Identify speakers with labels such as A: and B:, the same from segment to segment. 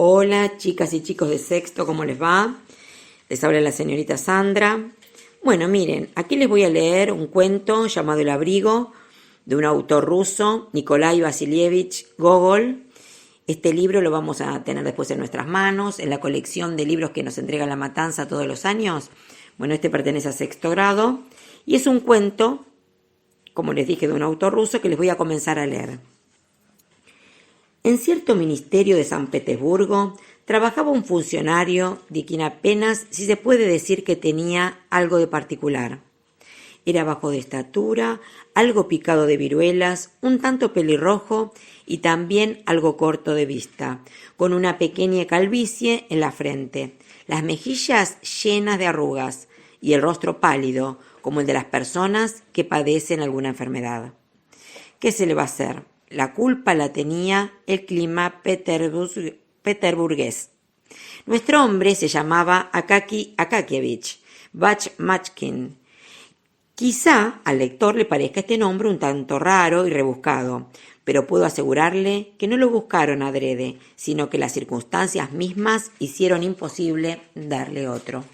A: Hola, chicas y chicos de sexto, ¿cómo les va? Les habla la señorita Sandra. Bueno, miren, aquí les voy a leer un cuento llamado El abrigo, de un autor ruso, Nikolai Vasilievich Gogol. Este libro lo vamos a tener después en nuestras manos, en la colección de libros que nos entrega La Matanza todos los años. Bueno, este pertenece a sexto grado y es un cuento, como les dije, de un autor ruso que les voy a comenzar a leer. En cierto ministerio de San Petersburgo trabajaba un funcionario de quien apenas si se puede decir que tenía algo de particular. Era bajo de estatura, algo picado de viruelas, un tanto pelirrojo y también algo corto de vista, con una pequeña calvicie en la frente, las mejillas llenas de arrugas y el rostro pálido, como el de las personas que padecen alguna enfermedad. ¿Qué se le va a hacer? La culpa la tenía el clima peterburgués. Nuestro hombre se llamaba Akaki Akakievich Bachmachkin. Quizá al lector le parezca este nombre un tanto raro y rebuscado, pero puedo asegurarle que no lo buscaron adrede, sino que las circunstancias mismas hicieron imposible darle otro.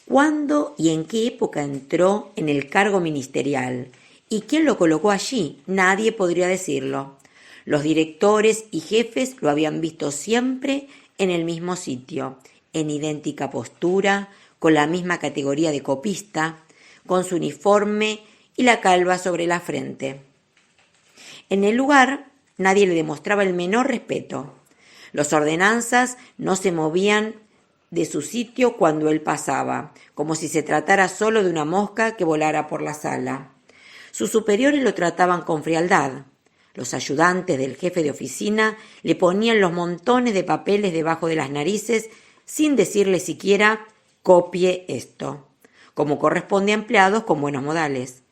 A: ¿Cuándo y en qué época entró en el cargo ministerial? ¿Y quién lo colocó allí? Nadie podría decirlo. Los directores y jefes lo habían visto siempre en el mismo sitio, en idéntica postura, con la misma categoría de copista, con su uniforme y la calva sobre la frente. En el lugar nadie le demostraba el menor respeto. Los ordenanzas no se movían de su sitio cuando él pasaba, como si se tratara solo de una mosca que volara por la sala. Sus superiores lo trataban con frialdad. Los ayudantes del jefe de oficina le ponían los montones de papeles debajo de las narices sin decirle siquiera «copie esto», como corresponde a empleados con buenos modales.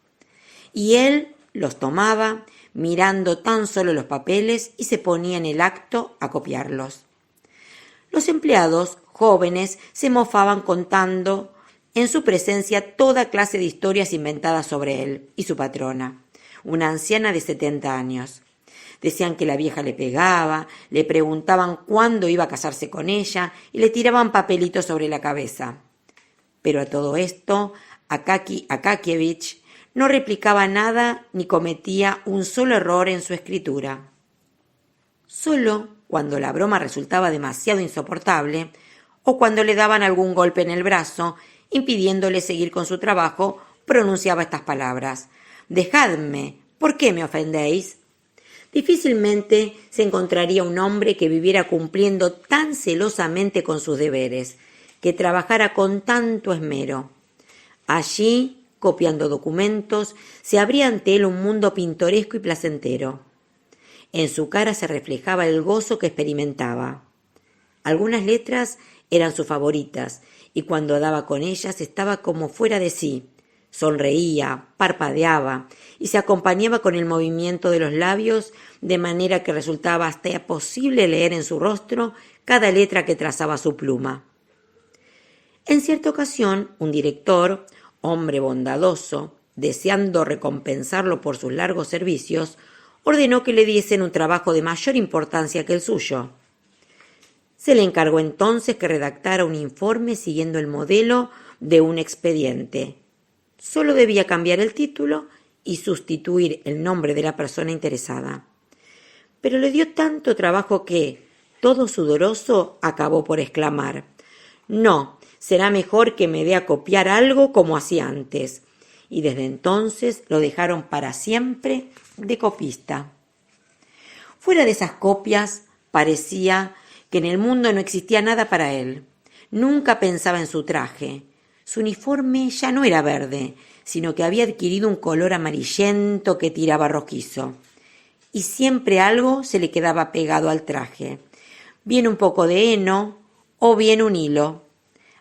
A: Y él los tomaba, mirando tan solo los papeles, y se ponía en el acto a copiarlos. Los empleados, jóvenes, se mofaban contando en su presencia toda clase de historias inventadas sobre él y su patrona, una anciana de 70 años. Decían que la vieja le pegaba, le preguntaban cuándo iba a casarse con ella y le tiraban papelitos sobre la cabeza. Pero a todo esto, Akaki Akakievich no replicaba nada ni cometía un solo error en su escritura. Solo cuando la broma resultaba demasiado insoportable o cuando le daban algún golpe en el brazo, impidiéndole seguir con su trabajo, pronunciaba estas palabras: «Dejadme, ¿por qué me ofendéis?». Difícilmente se encontraría un hombre que viviera cumpliendo tan celosamente con sus deberes, que trabajara con tanto esmero. Allí, copiando documentos, se abría ante él un mundo pintoresco y placentero. En su cara se reflejaba el gozo que experimentaba. Algunas letras eran sus favoritas, y cuando daba con ellas estaba como fuera de sí. Sonreía, parpadeaba, y se acompañaba con el movimiento de los labios, de manera que resultaba hasta posible leer en su rostro cada letra que trazaba su pluma. En cierta ocasión, un director, hombre bondadoso, deseando recompensarlo por sus largos servicios, ordenó que le diesen un trabajo de mayor importancia que el suyo. Se le encargó entonces que redactara un informe siguiendo el modelo de un expediente. Solo debía cambiar el título y sustituir el nombre de la persona interesada. Pero le dio tanto trabajo que, todo sudoroso, acabó por exclamar: «No, será mejor que me dé a copiar algo como hacía antes». Y desde entonces lo dejaron para siempre de copista. Fuera de esas copias, parecía que en el mundo no existía nada para él. Nunca pensaba en su traje. Su uniforme ya no era verde, sino que había adquirido un color amarillento que tiraba rojizo. Y siempre algo se le quedaba pegado al traje, bien un poco de heno o bien un hilo.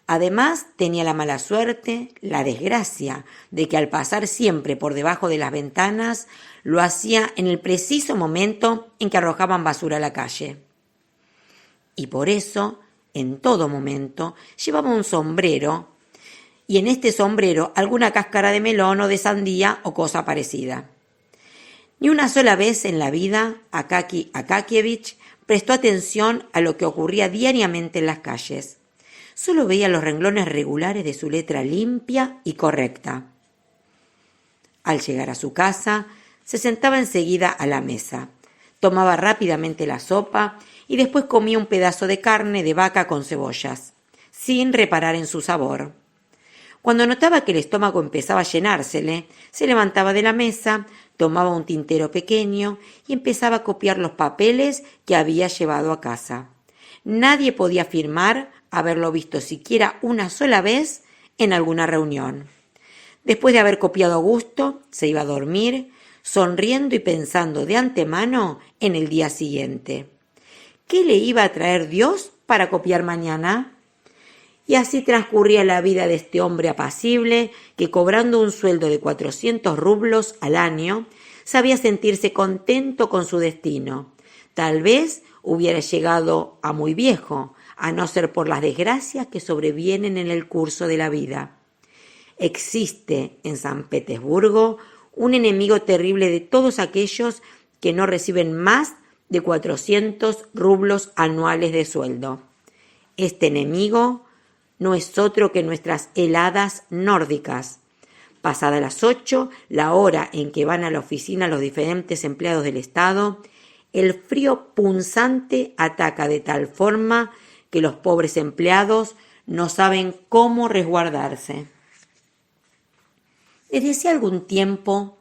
A: Además, tenía la mala suerte, la desgracia, de que al pasar siempre por debajo de las ventanas, lo hacía en el preciso momento en que arrojaban basura a la calle. Y por eso, en todo momento, llevaba un sombrero, y en este sombrero alguna cáscara de melón o de sandía o cosa parecida. Ni una sola vez en la vida Akaki Akakievich prestó atención a lo que ocurría diariamente en las calles. Solo veía los renglones regulares de su letra limpia y correcta. Al llegar a su casa, se sentaba enseguida a la mesa, tomaba rápidamente la sopa y después comía un pedazo de carne de vaca con cebollas, sin reparar en su sabor. Cuando notaba que el estómago empezaba a llenársele, se levantaba de la mesa, tomaba un tintero pequeño y empezaba a copiar los papeles que había llevado a casa. Nadie podía afirmar haberlo visto siquiera una sola vez en alguna reunión. Después de haber copiado a gusto, se iba a dormir, sonriendo y pensando de antemano en el día siguiente. ¿Qué le iba a traer Dios para copiar mañana? Y así transcurría la vida de este hombre apacible que, cobrando un sueldo de 400 rublos al año, sabía sentirse contento con su destino. Tal vez hubiera llegado a muy viejo, a no ser por las desgracias que sobrevienen en el curso de la vida. Existe en San Petersburgo un enemigo terrible de todos aquellos que no reciben más de 400 rublos anuales de sueldo. Este enemigo no es otro que nuestras heladas nórdicas. Pasadas las 8, la hora en que van a la oficina los diferentes empleados del Estado, el frío punzante ataca de tal forma que los pobres empleados no saben cómo resguardarse. Desde hace algún tiempo,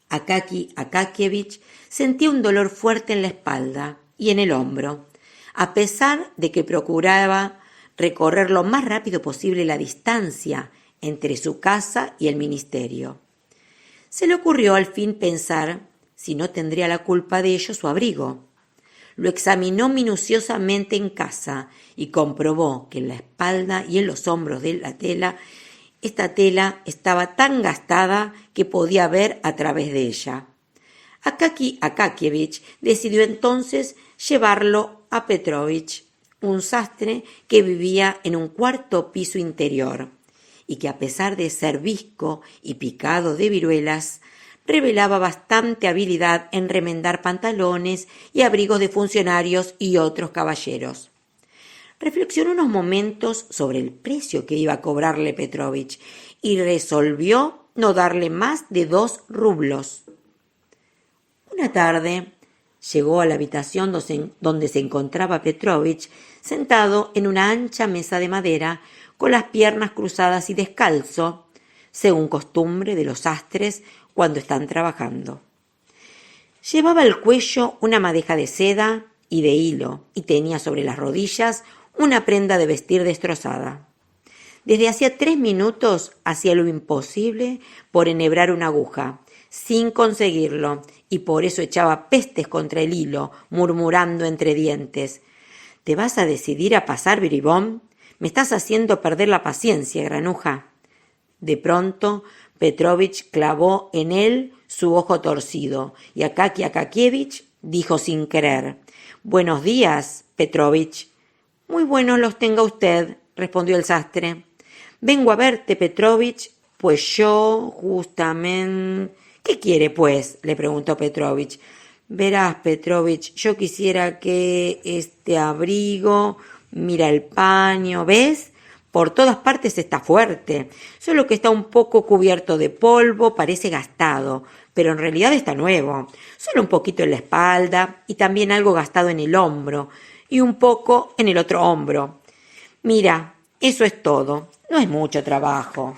A: Akaki Akakievich sentía un dolor fuerte en la espalda y en el hombro, a pesar de que procuraba recorrer lo más rápido posible la distancia entre su casa y el ministerio. Se le ocurrió al fin pensar si no tendría la culpa de ello su abrigo. Lo examinó minuciosamente en casa y comprobó que en la espalda y en los hombros de esta tela estaba tan gastada que podía ver a través de ella. Akaki Akakievich decidió entonces llevarlo a Petrovich, un sastre que vivía en un cuarto piso interior y que, a pesar de ser visco y picado de viruelas, revelaba bastante habilidad en remendar pantalones y abrigos de funcionarios y otros caballeros. Reflexionó unos momentos sobre el precio que iba a cobrarle Petrovich y resolvió no darle más de 2 rublos. Una tarde llegó a la habitación donde se encontraba Petrovich, sentado en una ancha mesa de madera, con las piernas cruzadas y descalzo, según costumbre de los sastres cuando están trabajando. Llevaba al cuello una madeja de seda y de hilo, y tenía sobre las rodillas una prenda de vestir destrozada. Desde hacía 3 minutos hacía lo imposible por enhebrar una aguja, sin conseguirlo, y por eso echaba pestes contra el hilo, murmurando entre dientes: ¿Te vas a decidir a pasar, bribón? Me estás haciendo perder la paciencia, granuja. De pronto, Petrovich clavó en él su ojo torcido, y Akaki Akakievich dijo sin querer: «Buenos días, Petrovich». «Muy buenos los tenga usted», respondió el sastre. «Vengo a verte, Petrovich, pues yo, justamente...» «¿Qué quiere, pues?», le preguntó Petrovich. «Verás, Petrovich, yo quisiera que este abrigo, mira el paño, ¿ves? Por todas partes está fuerte, solo que está un poco cubierto de polvo, parece gastado, pero en realidad está nuevo. Solo un poquito en la espalda y también algo gastado en el hombro y un poco en el otro hombro. Mira, eso es todo, no es mucho trabajo».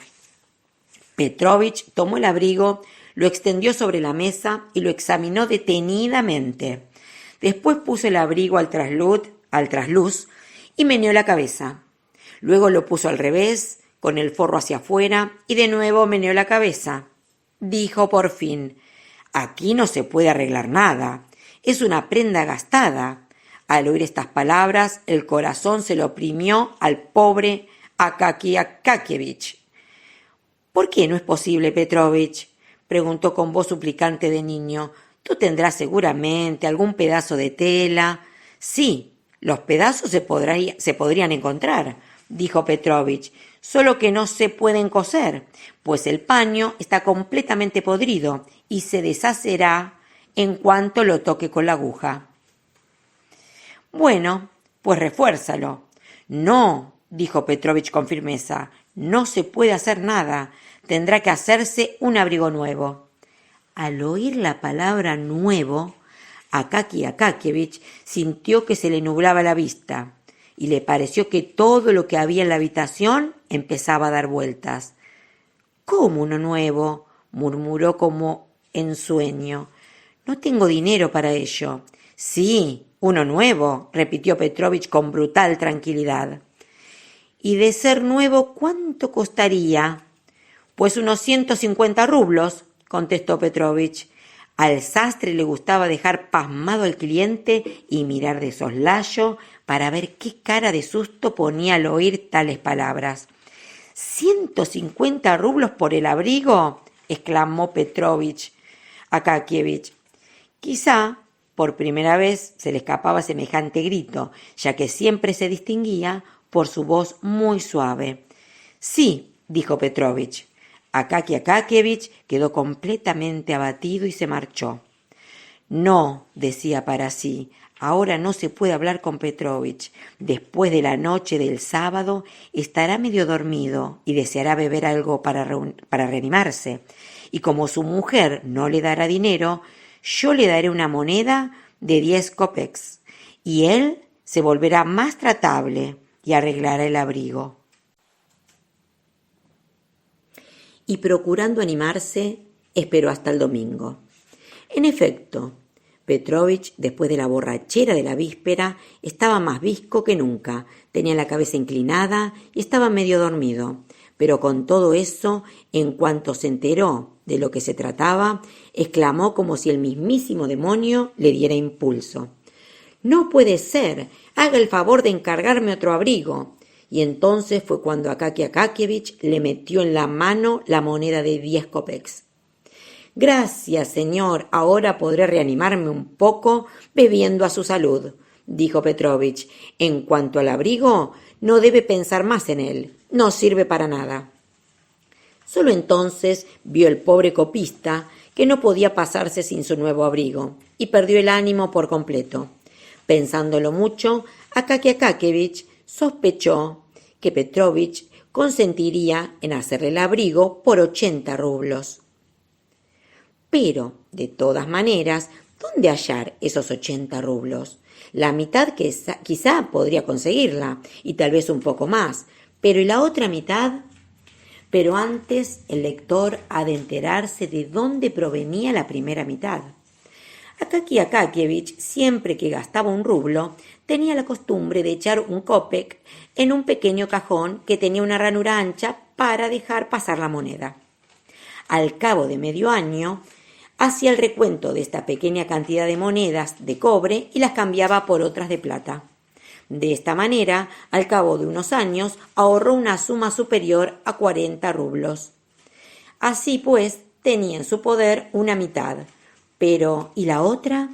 A: Petrovich tomó el abrigo, lo extendió sobre la mesa y lo examinó detenidamente. Después puso el abrigo al trasluz y meneó la cabeza. Luego lo puso al revés, con el forro hacia afuera, y de nuevo meneó la cabeza. Dijo por fin: «Aquí no se puede arreglar nada. Es una prenda gastada». Al oír estas palabras, el corazón se lo oprimió al pobre Akaki Akakievich. «¿Por qué no es posible, Petrovich?», preguntó con voz suplicante de niño. «Tú tendrás seguramente algún pedazo de tela». «Sí, los pedazos se podrían encontrar», dijo Petrovich, «solo que no se pueden coser, pues el paño está completamente podrido y se deshacerá en cuanto lo toque con la aguja. Bueno, pues refuérzalo. No, dijo Petrovich con firmeza, no se puede hacer nada. Tendrá que hacerse un abrigo nuevo. Al oír la palabra nuevo, Akaki Akakievich sintió que se le nublaba la vista y le pareció que todo lo que había en la habitación empezaba a dar vueltas. —¿Cómo uno nuevo? —murmuró como en sueño. —No tengo dinero para ello. —Sí, uno nuevo —repitió Petrovich con brutal tranquilidad. —Y de ser nuevo, ¿cuánto costaría? —Pues unos 150 rublos —contestó Petrovich. Al sastre le gustaba dejar pasmado al cliente y mirar de soslayo para ver qué cara de susto ponía al oír tales palabras. —¿150 rublos por el abrigo? —exclamó Petrovich Akakievich. Quizá por primera vez se le escapaba semejante grito, ya que siempre se distinguía por su voz muy suave. —Sí —dijo Petrovich. Akaki Akakievich quedó completamente abatido y se marchó. No, decía para sí, ahora no se puede hablar con Petrovich. Después de la noche del sábado estará medio dormido y deseará beber algo para reanimarse. Y como su mujer no le dará dinero, yo le daré una moneda de 10 kopecks y él se volverá más tratable y arreglará el abrigo. Y procurando animarse, esperó hasta el domingo. En efecto, Petrovich, después de la borrachera de la víspera, estaba más bizco que nunca, tenía la cabeza inclinada y estaba medio dormido. Pero con todo eso, en cuanto se enteró de lo que se trataba, exclamó como si el mismísimo demonio le diera impulso. —¡No puede ser! ¡Haga el favor de encargarme otro abrigo! Y entonces fue cuando Akaki Akakievich le metió en la mano la moneda de 10 kopecks. —Gracias, señor, ahora podré reanimarme un poco bebiendo a su salud —dijo Petrovich. En cuanto al abrigo, no debe pensar más en él, no sirve para nada. Solo entonces vio el pobre copista que no podía pasarse sin su nuevo abrigo y perdió el ánimo por completo. Pensándolo mucho, Akaki Akakievich sospechó que Petrovich consentiría en hacerle el abrigo por 80 rublos. Pero, de todas maneras, ¿dónde hallar esos 80 rublos? La mitad quizá podría conseguirla, y tal vez un poco más, pero ¿y la otra mitad? Pero antes el lector ha de enterarse de dónde provenía la primera mitad. Akaki Akakievich, siempre que gastaba un rublo, tenía la costumbre de echar un kopek en un pequeño cajón que tenía una ranura ancha para dejar pasar la moneda. Al cabo de medio año, hacía el recuento de esta pequeña cantidad de monedas de cobre y las cambiaba por otras de plata. De esta manera, al cabo de unos años, ahorró una suma superior a 40 rublos. Así pues, tenía en su poder una mitad. Pero, ¿y la otra?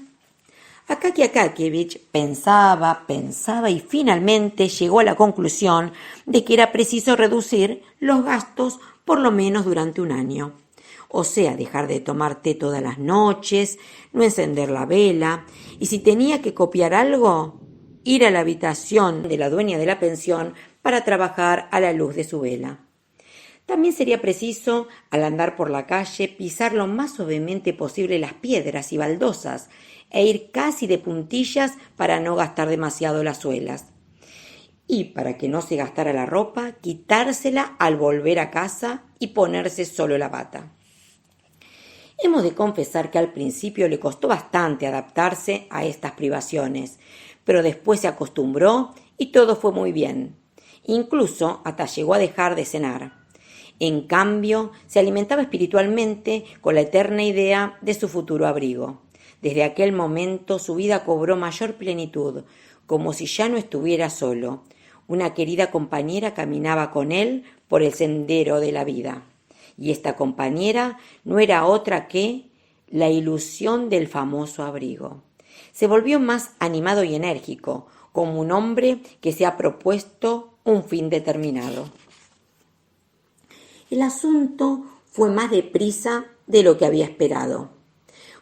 A: Akaki Akakievich pensaba y finalmente llegó a la conclusión de que era preciso reducir los gastos por lo menos durante un año. O sea, dejar de tomar té todas las noches, no encender la vela, y si tenía que copiar algo, ir a la habitación de la dueña de la pensión para trabajar a la luz de su vela. También sería preciso, al andar por la calle, pisar lo más suavemente posible las piedras y baldosas e ir casi de puntillas para no gastar demasiado las suelas. Y para que no se gastara la ropa, quitársela al volver a casa y ponerse solo la bata. Hemos de confesar que al principio le costó bastante adaptarse a estas privaciones, pero después se acostumbró y todo fue muy bien. Incluso hasta llegó a dejar de cenar. En cambio, se alimentaba espiritualmente con la eterna idea de su futuro abrigo. Desde aquel momento su vida cobró mayor plenitud, como si ya no estuviera solo. Una querida compañera caminaba con él por el sendero de la vida. Y esta compañera no era otra que la ilusión del famoso abrigo. Se volvió más animado y enérgico, como un hombre que se ha propuesto un fin determinado. El asunto fue más deprisa de lo que había esperado.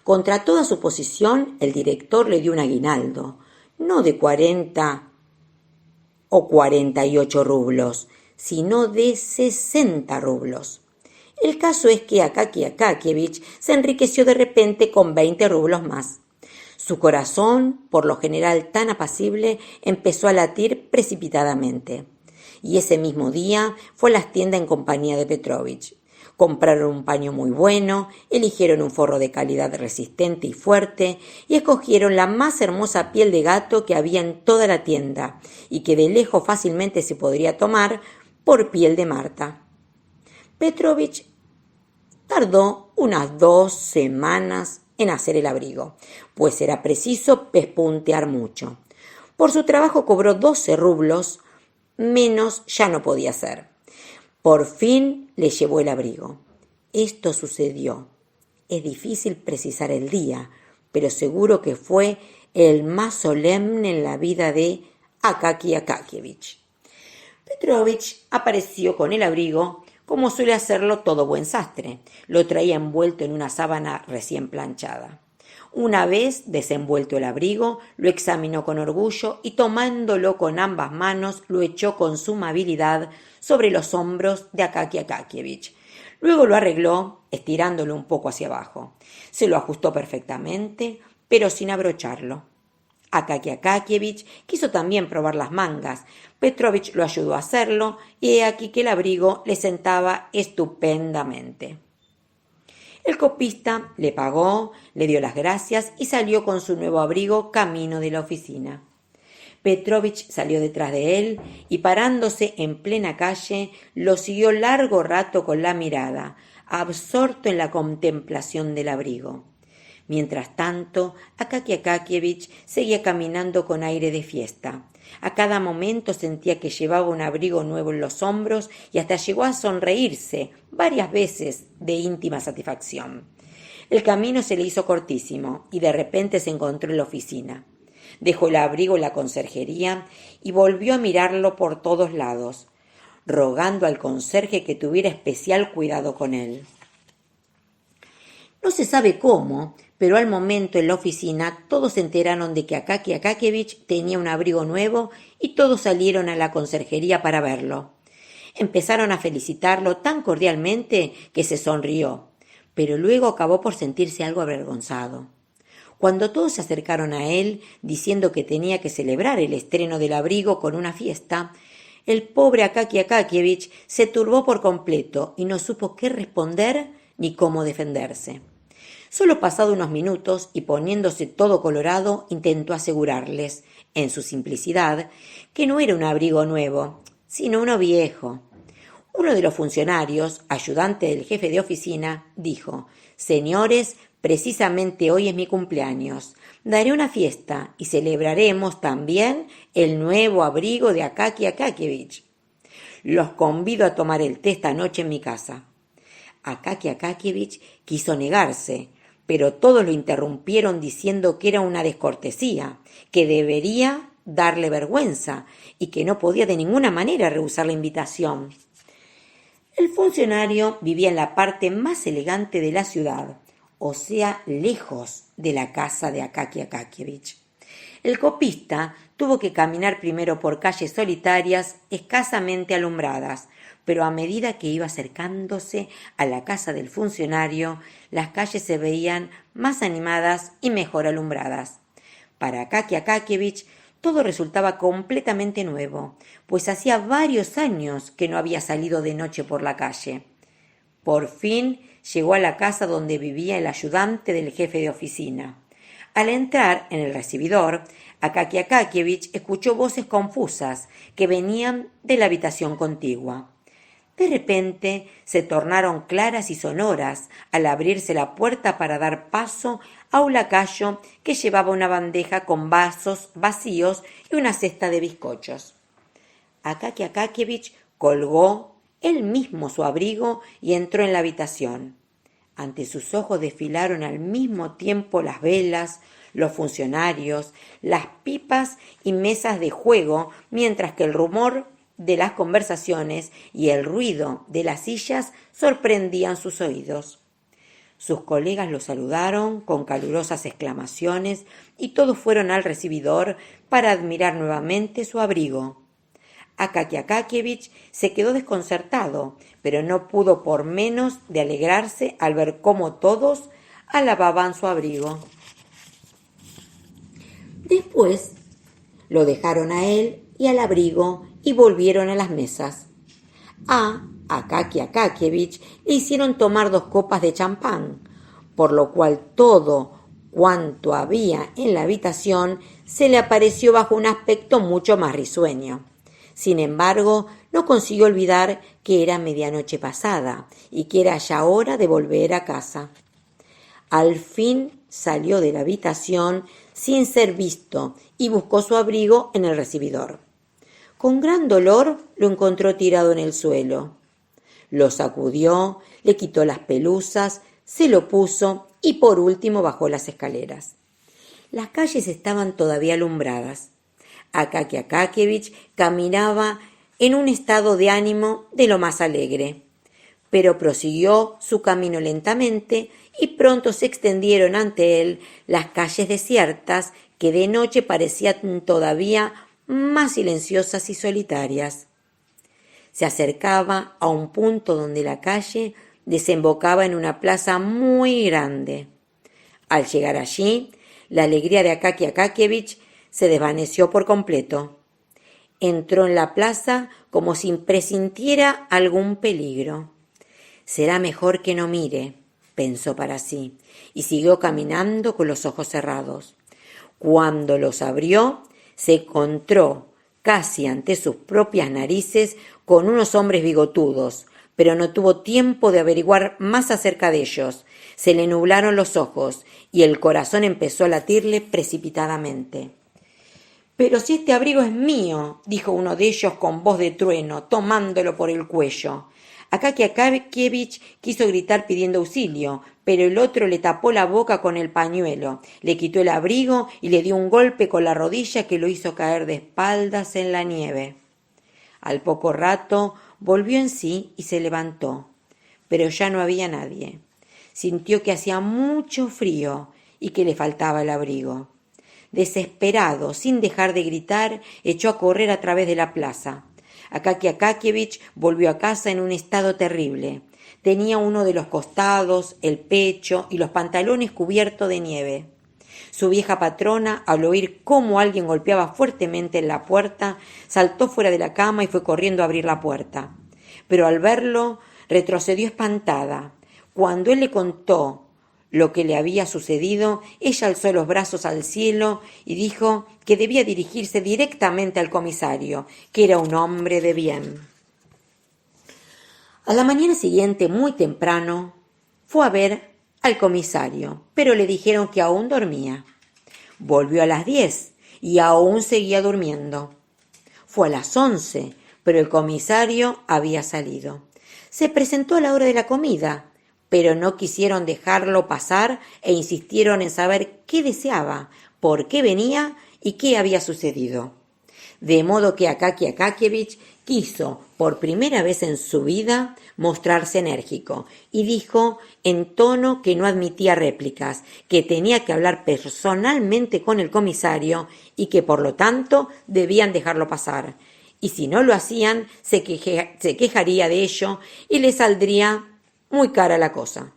A: Contra toda suposición, el director le dio un aguinaldo, no de 40 o 48 rublos, sino de 60 rublos. El caso es que Akaki Akakievich se enriqueció de repente con 20 rublos más. Su corazón, por lo general tan apacible, empezó a latir precipitadamente. Y ese mismo día fue a las tiendas en compañía de Petrovich. Compraron un paño muy bueno, eligieron un forro de calidad resistente y fuerte y escogieron la más hermosa piel de gato que había en toda la tienda y que de lejos fácilmente se podría tomar por piel de Marta. Petrovich tardó unas 2 semanas en hacer el abrigo, pues era preciso pespuntear mucho. Por su trabajo cobró 12 rublos, menos ya no podía ser. Por fin le llevó el abrigo. Esto sucedió. Es difícil precisar el día, pero seguro que fue el más solemne en la vida de Akaki Akakievich. Petrovich apareció con el abrigo, como suele hacerlo todo buen sastre. Lo traía envuelto en una sábana recién planchada. Una vez desenvuelto el abrigo, lo examinó con orgullo y tomándolo con ambas manos, lo echó con suma habilidad sobre los hombros de Akaki Akakievich. Luego lo arregló, estirándolo un poco hacia abajo. Se lo ajustó perfectamente, pero sin abrocharlo. Akaki Akakievich quiso también probar las mangas. Petrovich lo ayudó a hacerlo y he aquí que el abrigo le sentaba estupendamente. El copista le pagó, le dio las gracias y salió con su nuevo abrigo camino de la oficina. Petrovich salió detrás de él y parándose en plena calle lo siguió largo rato con la mirada, absorto en la contemplación del abrigo. Mientras tanto, Akaki Akakievich seguía caminando con aire de fiesta. A cada momento sentía que llevaba un abrigo nuevo en los hombros y hasta llegó a sonreírse varias veces de íntima satisfacción. El camino se le hizo cortísimo y de repente se encontró en la oficina. Dejó el abrigo en la conserjería y volvió a mirarlo por todos lados, rogando al conserje que tuviera especial cuidado con él. No se sabe cómo, pero al momento en la oficina todos se enteraron de que Akaki Akakievich tenía un abrigo nuevo y todos salieron a la conserjería para verlo. Empezaron a felicitarlo tan cordialmente que se sonrió, pero luego acabó por sentirse algo avergonzado. Cuando todos se acercaron a él, diciendo que tenía que celebrar el estreno del abrigo con una fiesta, el pobre Akaki Akakievich se turbó por completo y no supo qué responder ni cómo defenderse. Solo pasado unos minutos y poniéndose todo colorado, intentó asegurarles, en su simplicidad, que no era un abrigo nuevo, sino uno viejo. Uno de los funcionarios, ayudante del jefe de oficina, dijo: «Señores, precisamente hoy es mi cumpleaños. Daré una fiesta y celebraremos también el nuevo abrigo de Akaki Akakievich. Los convido a tomar el té esta noche en mi casa». Akaki Akakievich quiso negarse, pero todos lo interrumpieron diciendo que era una descortesía, que debería darle vergüenza y que no podía de ninguna manera rehusar la invitación. El funcionario vivía en la parte más elegante de la ciudad, o sea, lejos de la casa de Akaki Akakievich. El copista tuvo que caminar primero por calles solitarias escasamente alumbradas, pero a medida que iba acercándose a la casa del funcionario, las calles se veían más animadas y mejor alumbradas. Para Akaki Akakievich todo resultaba completamente nuevo, pues hacía varios años que no había salido de noche por la calle. Por fin llegó a la casa donde vivía el ayudante del jefe de oficina. Al entrar en el recibidor, Akaki Akakievich escuchó voces confusas que venían de la habitación contigua. De repente se tornaron claras y sonoras al abrirse la puerta para dar paso a un lacayo que llevaba una bandeja con vasos vacíos y una cesta de bizcochos. Akaki Akakievich colgó él mismo su abrigo y entró en la habitación. Ante sus ojos desfilaron al mismo tiempo las velas, los funcionarios, las pipas y mesas de juego, mientras que el rumor de las conversaciones y el ruido de las sillas sorprendían sus oídos. Sus colegas lo saludaron con calurosas exclamaciones y todos fueron al recibidor para admirar nuevamente su abrigo. Akaki Akakievich se quedó desconcertado, pero no pudo por menos de alegrarse al ver cómo todos alababan su abrigo. Después lo dejaron a él y al abrigo y volvieron a las mesas. A Akaki Akakievich le hicieron tomar 2 copas de champán, por lo cual todo cuanto había en la habitación se le apareció bajo un aspecto mucho más risueño. Sin embargo, no consiguió olvidar que era medianoche pasada y que era ya hora de volver a casa. Al fin salió de la habitación sin ser visto y buscó su abrigo en el recibidor. Con gran dolor lo encontró tirado en el suelo. Lo sacudió, le quitó las pelusas, se lo puso y por último bajó las escaleras. Las calles estaban todavía alumbradas. Akaki Akakievich caminaba en un estado de ánimo de lo más alegre, pero prosiguió su camino lentamente y pronto se extendieron ante él las calles desiertas que de noche parecían todavía más silenciosas y solitarias. Se acercaba a un punto donde la calle desembocaba en una plaza muy grande. Al llegar allí, la alegría de Akaki Akakievich se desvaneció por completo. Entró en la plaza como si presintiera algún peligro. «Será mejor que no mire», pensó para sí, y siguió caminando con los ojos cerrados. Cuando los abrió, se encontró casi ante sus propias narices con unos hombres bigotudos, pero no tuvo tiempo de averiguar más acerca de ellos. Se le nublaron los ojos y el corazón empezó a latirle precipitadamente. «Pero si este abrigo es mío», dijo uno de ellos con voz de trueno, tomándolo por el cuello. Akaki Akakievich quiso gritar pidiendo auxilio, pero el otro le tapó la boca con el pañuelo, le quitó el abrigo y le dio un golpe con la rodilla que lo hizo caer de espaldas en la nieve. Al poco rato volvió en sí y se levantó, pero ya no había nadie. Sintió que hacía mucho frío y que le faltaba el abrigo. Desesperado, sin dejar de gritar, echó a correr a través de la plaza. Akaki Akakievich volvió a casa en un estado terrible. Tenía uno de los costados, el pecho y los pantalones cubiertos de nieve. Su vieja patrona, al oír cómo alguien golpeaba fuertemente en la puerta, saltó fuera de la cama y fue corriendo a abrir la puerta. Pero al verlo, retrocedió espantada. Cuando él le contó lo que le había sucedido, ella alzó los brazos al cielo y dijo que debía dirigirse directamente al comisario, que era un hombre de bien. A la mañana siguiente, muy temprano, fue a ver al comisario, pero le dijeron que aún dormía. Volvió a las 10 y aún seguía durmiendo. Fue a las 11, pero el comisario había salido. Se presentó a la hora de la comida, pero no quisieron dejarlo pasar e insistieron en saber qué deseaba, por qué venía y qué había sucedido. De modo que Akaki Akakievich quiso, por primera vez en su vida, mostrarse enérgico y dijo en tono que no admitía réplicas, que tenía que hablar personalmente con el comisario y que por lo tanto debían dejarlo pasar. Y si no lo hacían, se quejaría de ello y le saldría muy cara la cosa.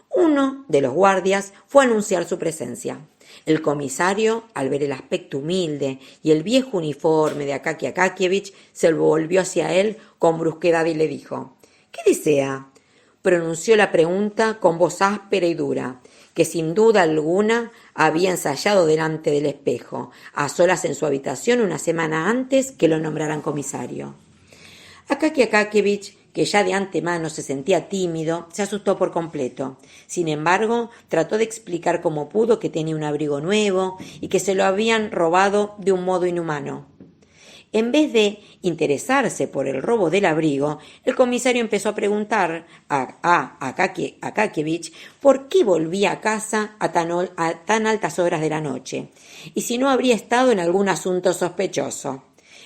A: Uno de los guardias fue a anunciar su presencia. El comisario, al ver el aspecto humilde y el viejo uniforme de Akaki Akakievich, se volvió hacia él con brusquedad y le dijo: «¿Qué desea?». Pronunció la pregunta con voz áspera y dura, que sin duda alguna había ensayado delante del espejo, a solas en su habitación una semana antes que lo nombraran comisario. Akaki Akakievich, que ya de antemano se sentía tímido, se asustó por completo. Sin embargo, trató de explicar como pudo que tenía un abrigo nuevo y que se lo habían robado de un modo inhumano. En vez de interesarse por el robo del abrigo, el comisario empezó a preguntar a Akaki Akakievich por qué volvía a casa a tan altas horas de la noche y si no habría estado en algún asunto sospechoso.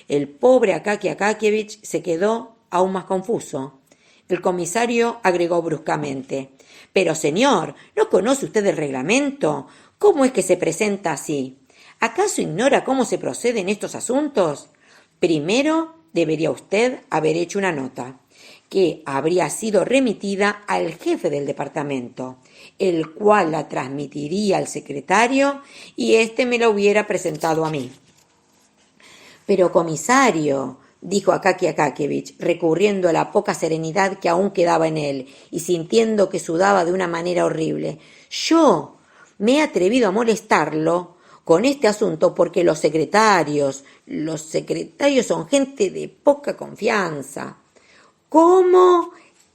A: El pobre Akaki Akakievich se quedó aún más confuso. El comisario agregó bruscamente: «Pero, señor, ¿no conoce usted el reglamento? ¿Cómo es que se presenta así? ¿Acaso ignora cómo se procede en estos asuntos? Primero debería usted haber hecho una nota, que habría sido remitida al jefe del departamento, el cual la transmitiría al secretario y éste me la hubiera presentado a mí». «Pero, comisario», dijo Akaki Akakiyevich, recurriendo a la poca serenidad que aún quedaba en él y sintiendo que sudaba de una manera horrible, «yo me he atrevido a molestarlo con este asunto porque los secretarios son gente de poca confianza». «¿Cómo?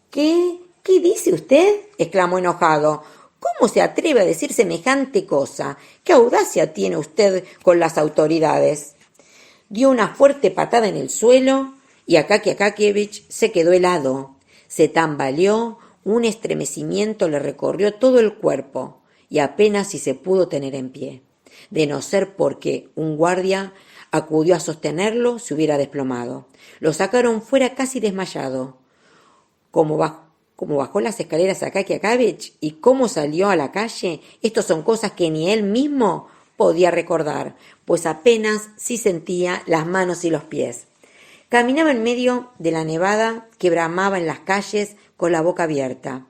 A: ¿Qué dice usted?», exclamó enojado. «¿Cómo se atreve a decir semejante cosa? ¿Qué audacia tiene usted con las autoridades?». Dio una fuerte patada en el suelo y Akaki Akakiyevich se quedó helado. Se tambaleó, un estremecimiento le recorrió todo el cuerpo y apenas si se pudo tener en pie. De no ser porque un guardia acudió a sostenerlo, se hubiera desplomado. Lo sacaron fuera casi desmayado. Como bajó las escaleras Akaki Akakiyevich y cómo salió a la calle, estos son cosas que ni él mismo podía recordar, pues apenas sí sentía las manos y los pies. Caminaba en medio de la nevada que bramaba en las calles con la boca abierta.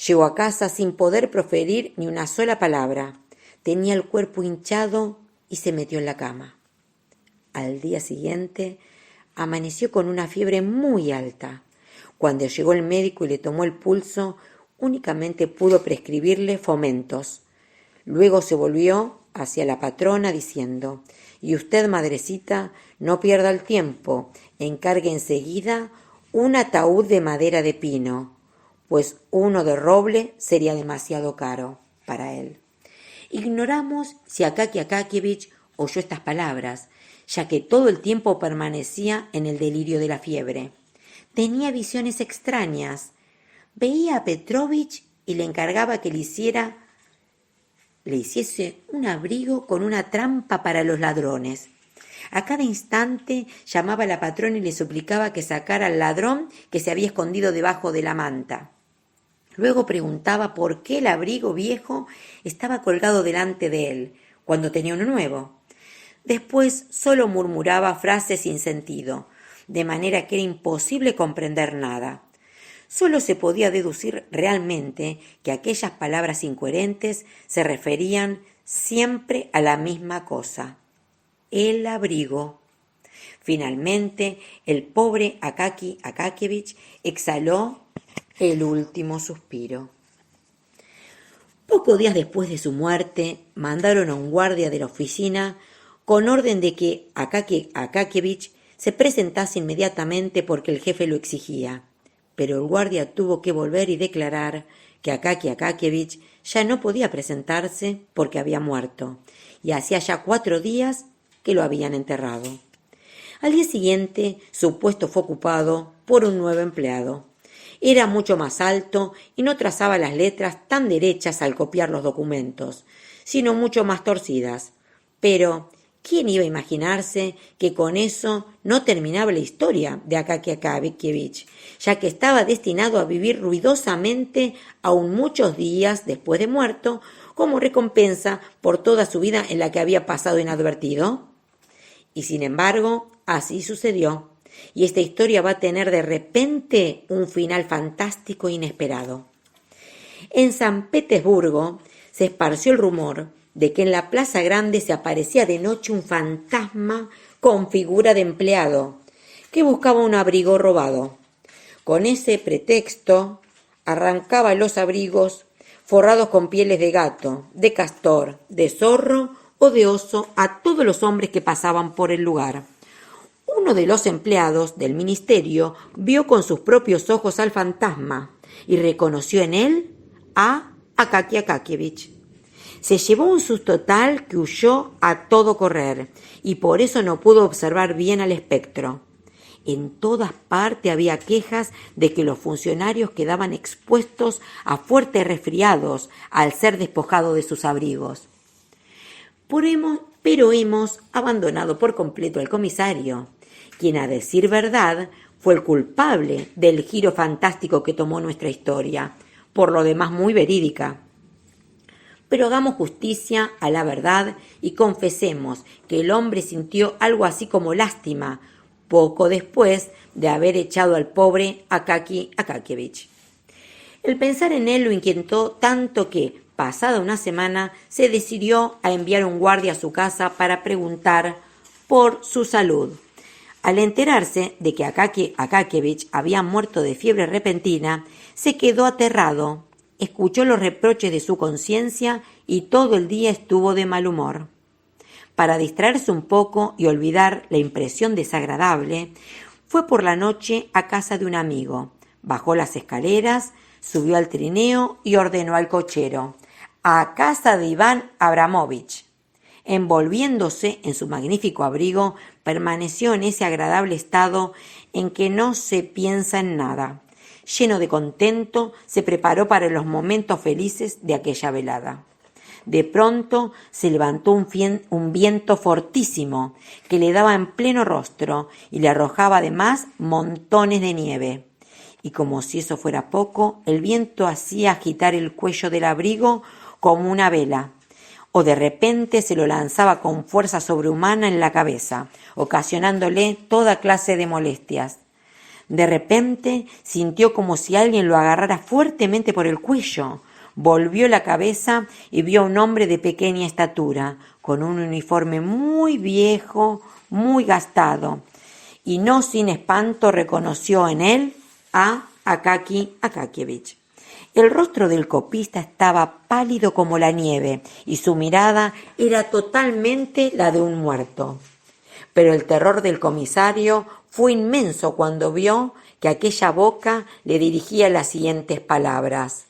A: Llegó a casa sin poder proferir ni una sola palabra. Tenía el cuerpo hinchado y se metió en la cama. Al día siguiente amaneció con una fiebre muy alta. Cuando llegó el médico y le tomó el pulso, únicamente pudo prescribirle fomentos. Luego se volvió hacia la patrona diciendo: «Y usted, madrecita, no pierda el tiempo, encargue enseguida un ataúd de madera de pino, pues uno de roble sería demasiado caro para él». Ignoramos si Akaki Akakiyevich oyó estas palabras, ya que todo el tiempo permanecía en el delirio de la fiebre. Tenía visiones extrañas. Veía a Petrovich y le encargaba que le hiciese un abrigo con una trampa para los ladrones. A cada instante llamaba a la patrona y le suplicaba que sacara al ladrón que se había escondido debajo de la manta. Luego preguntaba por qué el abrigo viejo estaba colgado delante de él, cuando tenía uno nuevo. Después solo murmuraba frases sin sentido, de manera que era imposible comprender nada. Solo se podía deducir realmente que aquellas palabras incoherentes se referían siempre a la misma cosa: el abrigo. Finalmente, el pobre Akaki Akakiyevich exhaló el último suspiro. Pocos días después de su muerte, mandaron a un guardia de la oficina con orden de que Akaki Akakiyevich se presentase inmediatamente porque el jefe lo exigía. Pero el guardia tuvo que volver y declarar que Akaki Akakiyevich ya no podía presentarse porque había muerto, y hacía ya 4 días que lo habían enterrado. Al día siguiente, su puesto fue ocupado por un nuevo empleado. Era mucho más alto y no trazaba las letras tan derechas al copiar los documentos, sino mucho más torcidas. Pero ¿quién iba a imaginarse que con eso no terminaba la historia de Akaki Akakiyevich, ya que estaba destinado a vivir ruidosamente aún muchos días después de muerto, como recompensa por toda su vida en la que había pasado inadvertido? Y sin embargo, así sucedió, y esta historia va a tener de repente un final fantástico e inesperado. En San Petersburgo se esparció el rumor de que en la plaza grande se aparecía de noche un fantasma con figura de empleado que buscaba un abrigo robado. Con ese pretexto arrancaba los abrigos forrados con pieles de gato, de castor, de zorro o de oso a todos los hombres que pasaban por el lugar. Uno de los empleados del ministerio vio con sus propios ojos al fantasma y reconoció en él a Akaki Akakiyevich. Se llevó un susto tal que huyó a todo correr y por eso no pudo observar bien al espectro. En todas partes había quejas de que los funcionarios quedaban expuestos a fuertes resfriados al ser despojados de sus abrigos. Pero hemos abandonado por completo al comisario, quien, a decir verdad, fue el culpable del giro fantástico que tomó nuestra historia, por lo demás muy verídica. Pero hagamos justicia a la verdad y confesemos que el hombre sintió algo así como lástima poco después de haber echado al pobre Akaki Akakievich. El pensar en él lo inquietó tanto que, pasada una semana, se decidió a enviar un guardia a su casa para preguntar por su salud. Al enterarse de que Akaki Akakievich había muerto de fiebre repentina, se quedó aterrado, escuchó los reproches de su conciencia y todo el día estuvo de mal humor. Para distraerse un poco y olvidar la impresión desagradable, fue por la noche a casa de un amigo, bajó las escaleras, subió al trineo y ordenó al cochero: «A casa de Iván Abramovich». Envolviéndose en su magnífico abrigo, permaneció en ese agradable estado en que no se piensa en nada. Lleno de contento, se preparó para los momentos felices de aquella velada. De pronto se levantó un viento fortísimo que le daba en pleno rostro y le arrojaba además montones de nieve. Y como si eso fuera poco, el viento hacía agitar el cuello del abrigo como una vela, o de repente se lo lanzaba con fuerza sobrehumana en la cabeza, ocasionándole toda clase de molestias. De repente sintió como si alguien lo agarrara fuertemente por el cuello. Volvió la cabeza y vio a un hombre de pequeña estatura, con un uniforme muy viejo, muy gastado, y no sin espanto reconoció en él a Akaki Akakievich. El rostro del copista estaba pálido como la nieve y su mirada era totalmente la de un muerto. Pero el terror del comisario fue inmenso cuando vio que aquella boca le dirigía las siguientes palabras: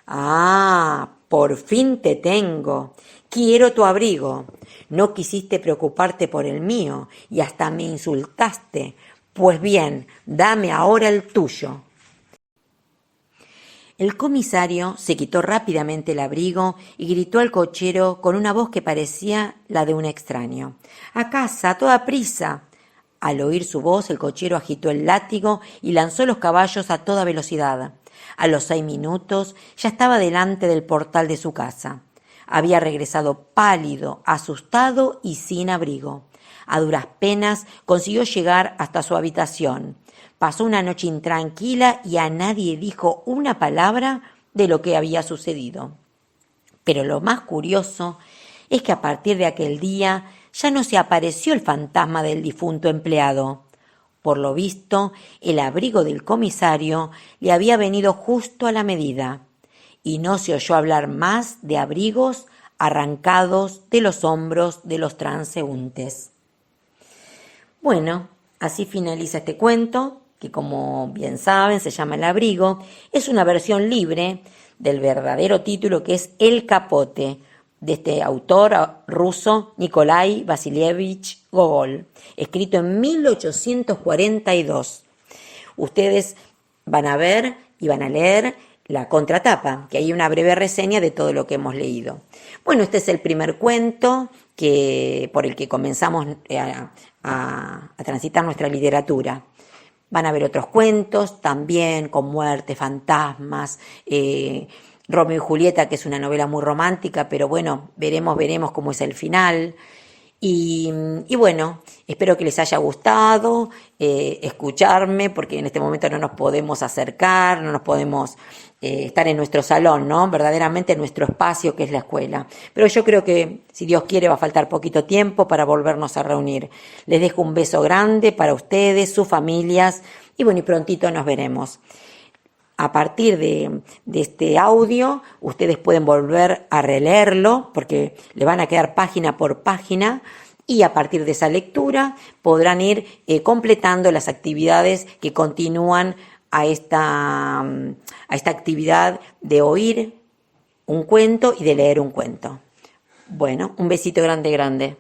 A: «Ah, por fin te tengo. Quiero tu abrigo. No quisiste preocuparte por el mío y hasta me insultaste. Pues bien, dame ahora el tuyo». El comisario se quitó rápidamente el abrigo y gritó al cochero con una voz que parecía la de un extraño: «¡A casa, a toda prisa!». Al oír su voz, el cochero agitó el látigo y lanzó los caballos a toda velocidad. A los 6 minutos ya estaba delante del portal de su casa. Había regresado pálido, asustado y sin abrigo. A duras penas consiguió llegar hasta su habitación. Pasó una noche intranquila y a nadie dijo una palabra de lo que había sucedido. Pero lo más curioso es que a partir de aquel día ya no se apareció el fantasma del difunto empleado. Por lo visto, el abrigo del comisario le había venido justo a la medida, y no se oyó hablar más de abrigos arrancados de los hombros de los transeúntes. Bueno, así finaliza este cuento, que como bien saben se llama El abrigo. Es una versión libre del verdadero título, que es El capote, de este autor ruso Nikolai Vasilievich Gogol, escrito en 1842. Ustedes van a ver y van a leer la contratapa, que hay una breve reseña de todo lo que hemos leído. Bueno, este es el primer cuento por el que comenzamos a transitar nuestra literatura. Van a ver otros cuentos también con muerte, fantasmas, Romeo y Julieta, que es una novela muy romántica, pero bueno, veremos cómo es el final. Y bueno, espero que les haya gustado escucharme, porque en este momento no nos podemos acercar, no nos podemos estar en nuestro salón, ¿no? Verdaderamente en nuestro espacio, que es la escuela. Pero yo creo que, si Dios quiere, va a faltar poquito tiempo para volvernos a reunir. Les dejo un beso grande para ustedes, sus familias, y bueno, y prontito nos veremos. A partir de este audio, ustedes pueden volver a releerlo, porque le van a quedar página por página, y a partir de esa lectura podrán ir completando las actividades que continúan a esta actividad de oír un cuento y de leer un cuento. Bueno, un besito grande, grande.